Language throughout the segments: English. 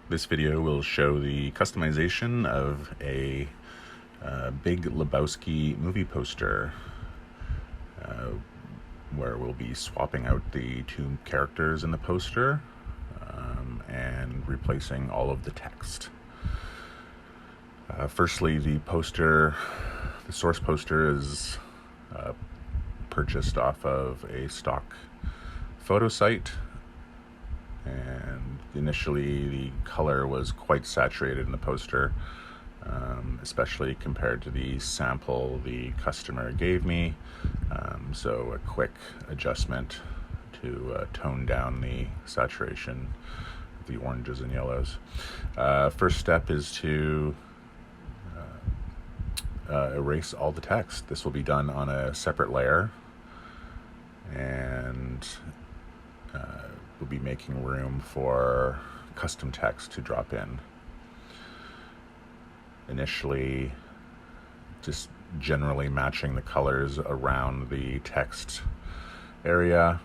This video will show the customization of a Big Lebowski movie poster, where we'll be swapping out the two characters in the poster and replacing all of the text. Firstly, the source poster is purchased off of a stock photo site, and initially the color was quite saturated in the poster, especially compared to the sample the customer gave me, so a quick adjustment to tone down the saturation of the oranges and yellows. First step is to erase all the text. This will be done on a separate layer, and we'll be making room for custom text to drop in. Initially, just generally matching the colors around the text area.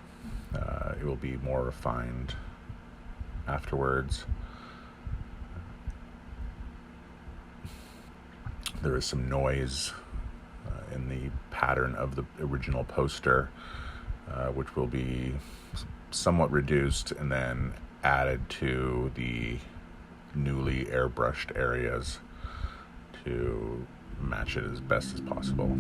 It will be more refined afterwards. There is some noise in the pattern of the original poster, which will be somewhat reduced and then added to the newly airbrushed areas to match it as best as possible.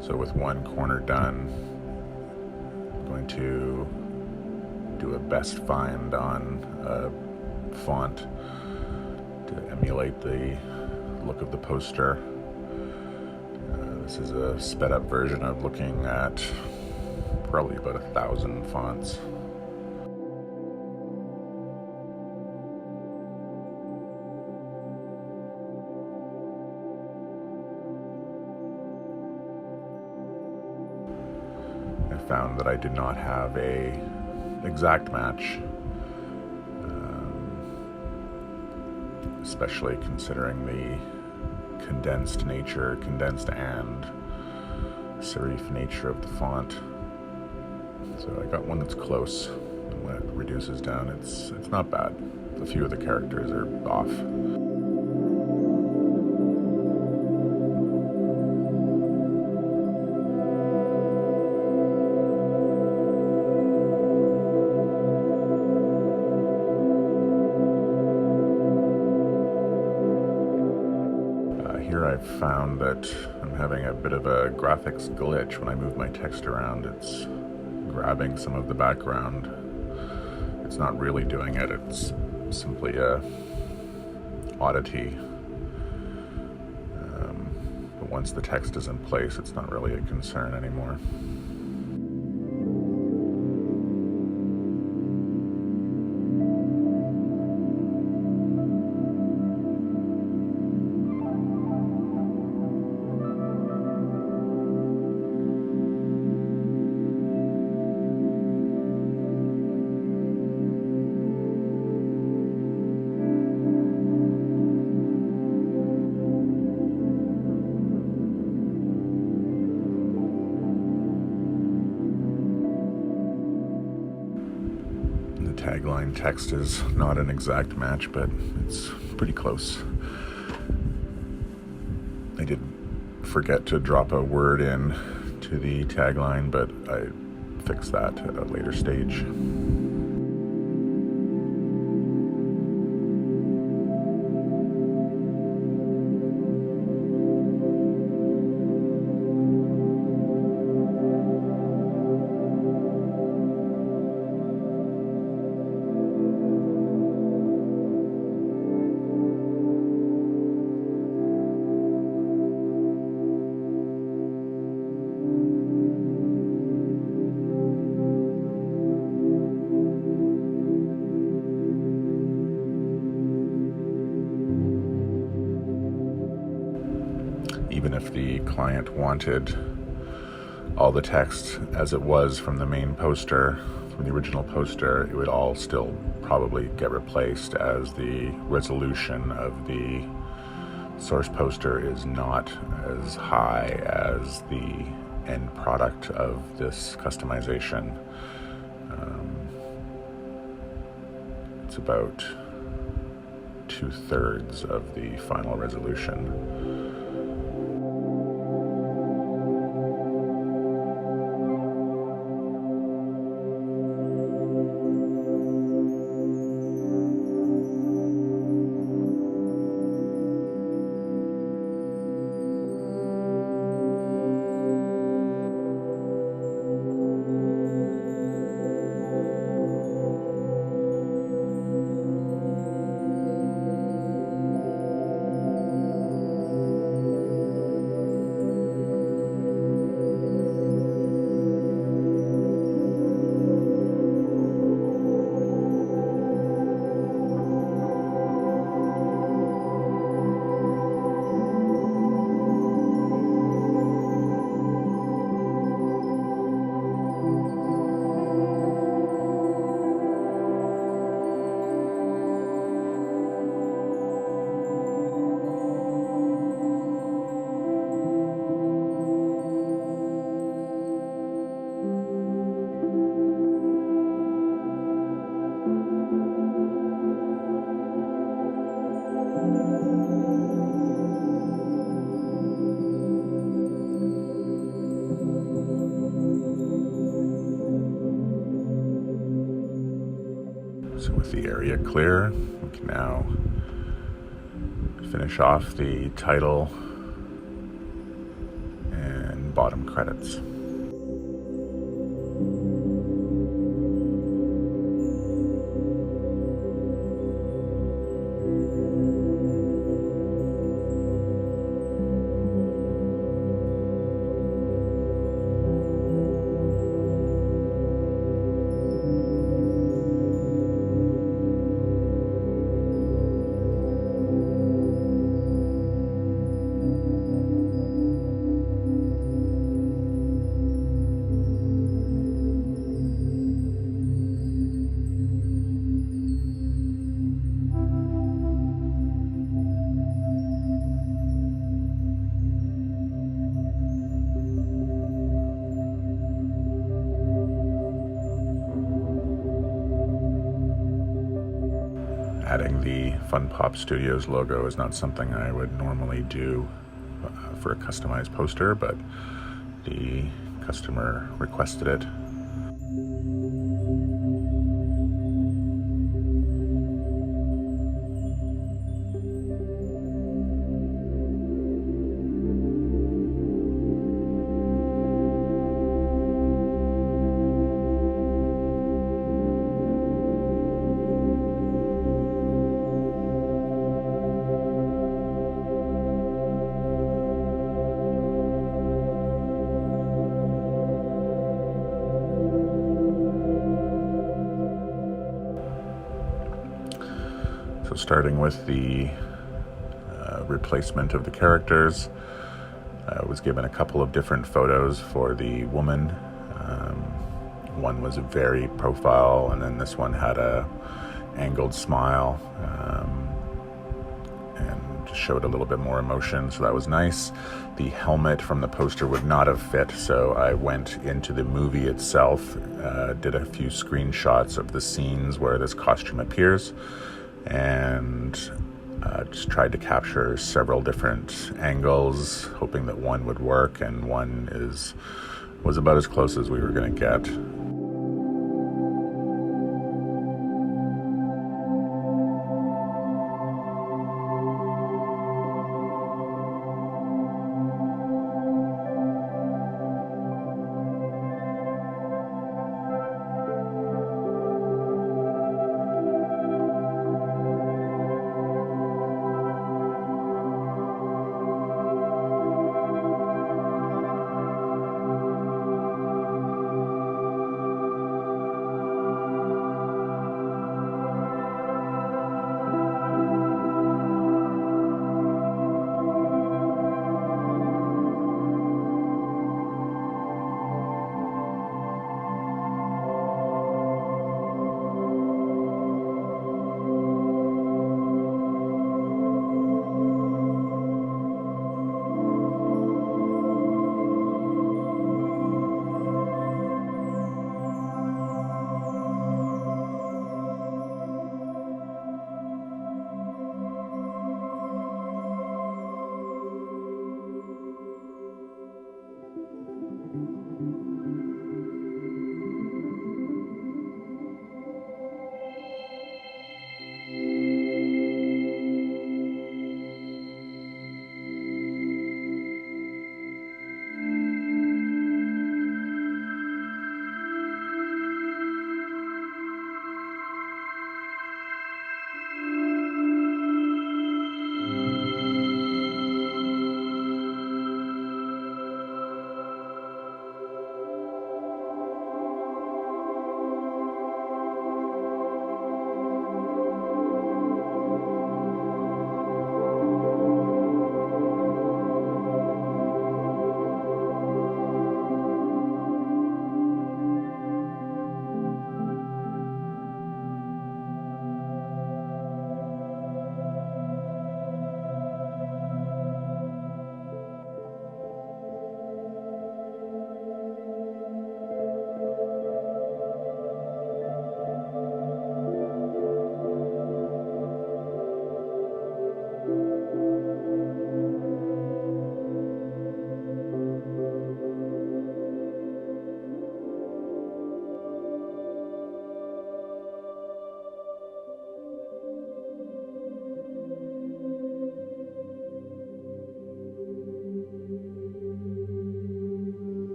So with one corner done, I'm going to do a best find on a font to emulate the look of the poster. This is a sped up version of looking at probably about 1,000 fonts. I found that I did not have a exact match, especially considering the condensed and serif nature of the font. So I got one that's close, and when it reduces down, it's not bad. A few of the characters are off. Here I've found that I'm having a bit of a graphics glitch when I move my text around. It's grabbing some of the background. It's not really doing it, it's simply a oddity. But once the text is in place, it's not really a concern anymore. Tagline text is not an exact match, but it's pretty close. I did forget to drop a word in to the tagline, but I fixed that at a later stage. even if the client wanted all the text as it was from the main poster, from the original poster, it would all still probably get replaced, as the resolution of the source poster is not as high as the end product of this customization. It's about 2/3 of the final resolution. So with the area clear, we can now finish off the title and bottom credits. Adding the Fun Pop Studios logo is not something I would normally do for a customized poster, but the customer requested it. So starting with the replacement of the characters, I was given a couple of different photos for the woman. One was a very profile, and then this one had a angled smile, and just showed a little bit more emotion, so that was nice. The helmet from the poster would not have fit, so I went into the movie itself, did a few screenshots of the scenes where this costume appears, and just tried to capture several different angles, hoping that one would work, and one was about as close as we were going to get.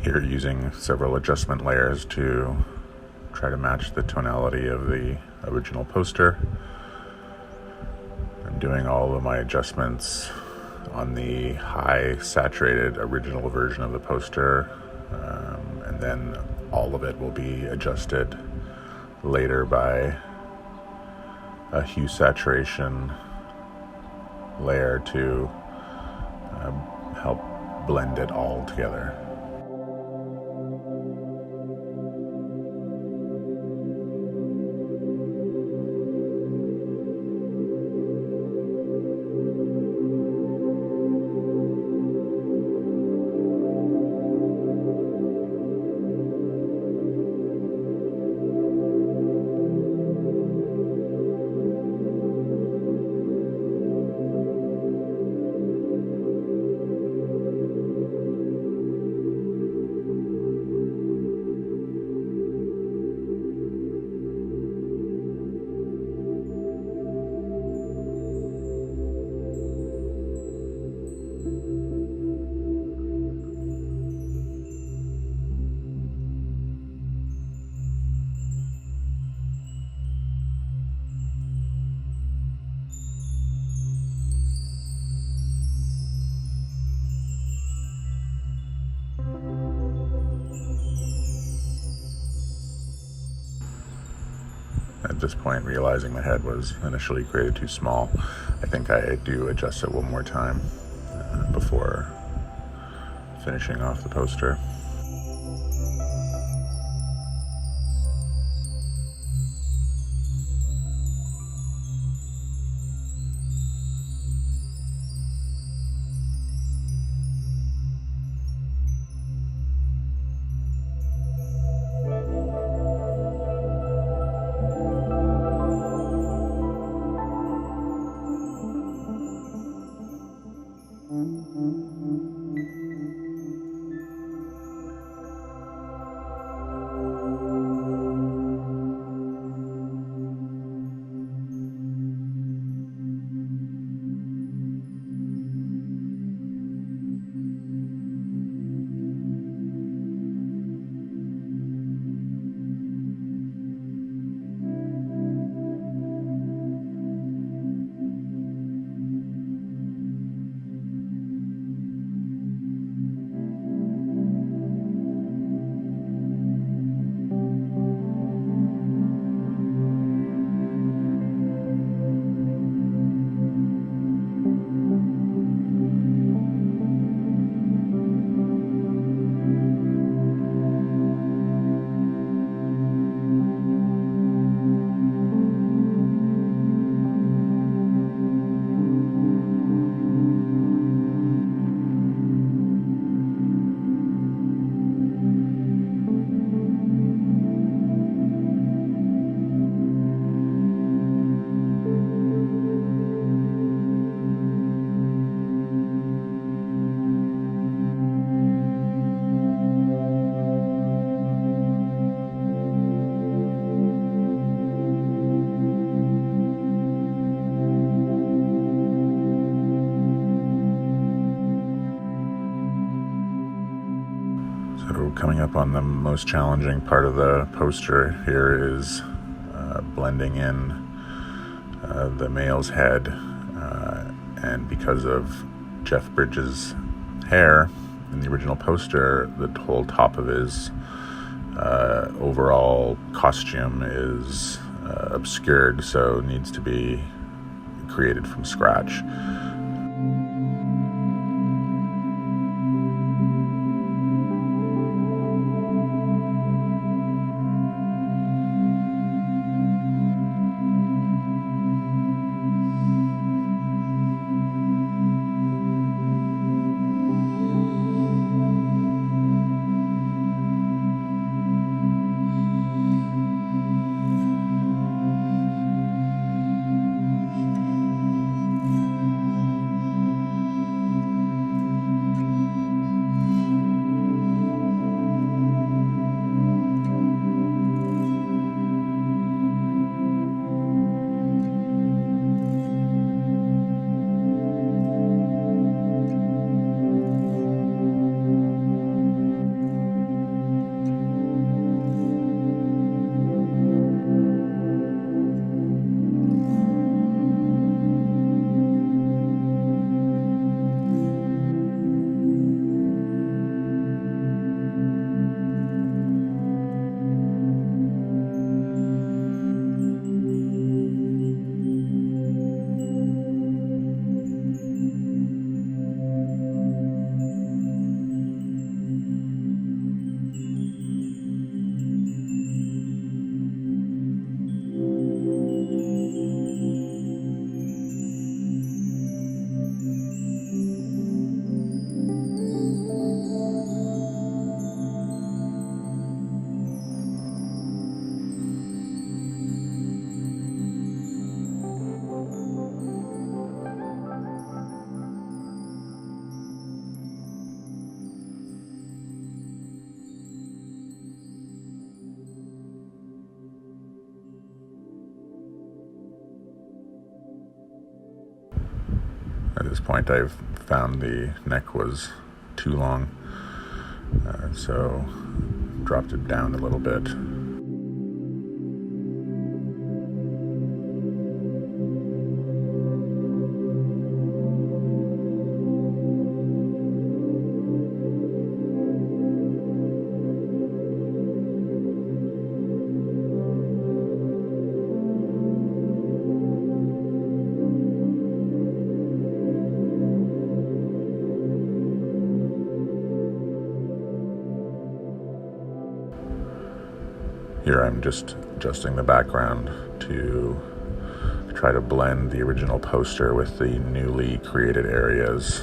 Here using several adjustment layers to try to match the tonality of the original poster. I'm doing all of my adjustments on the high saturated original version of the poster, and then all of it will be adjusted later by a hue saturation layer to help blend it all together. At this point, realizing the head was initially created too small, I think I do adjust it one more time before finishing off the poster. So coming up on the most challenging part of the poster here is blending in the male's head, and because of Jeff Bridges' hair in the original poster, the whole top of his overall costume is obscured, so it needs to be created from scratch. At this point, I've found the neck was too long, so dropped it down a little bit. Here I'm just adjusting the background to try to blend the original poster with the newly created areas,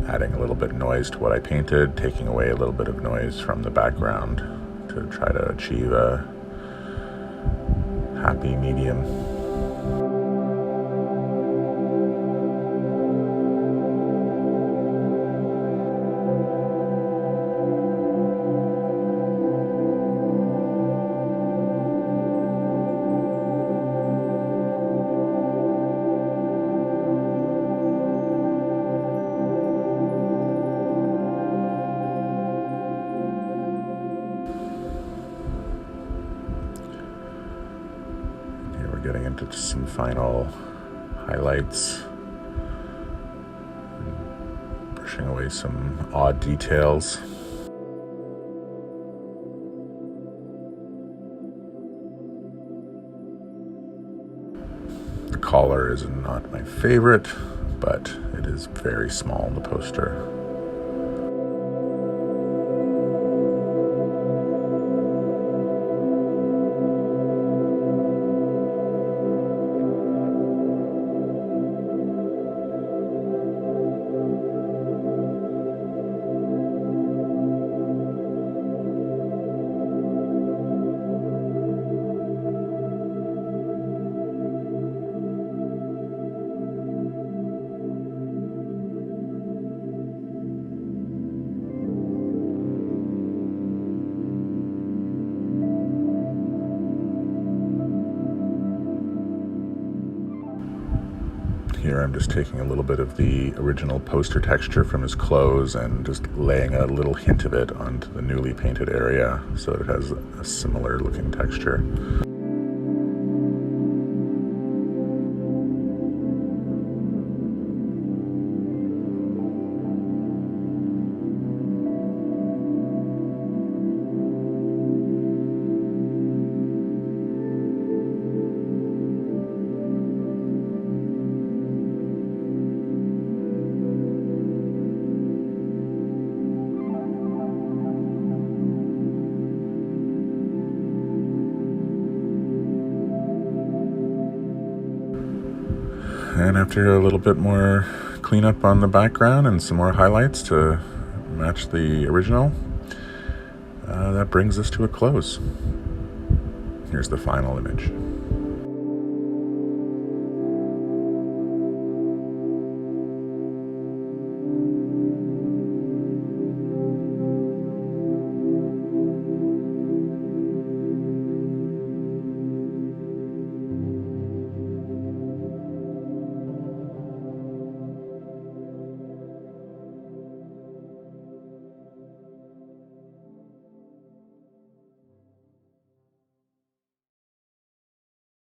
adding a little bit of noise to what I painted, taking away a little bit of noise from the background to try to achieve a happy medium. Getting into some final highlights, brushing away some odd details. The collar is not my favorite, but it is very small in the poster. Here I'm just taking a little bit of the original poster texture from his clothes and just laying a little hint of it onto the newly painted area so that it has a similar looking texture. And after a little bit more cleanup on the background and some more highlights to match the original, that brings us to a close. Here's the final image.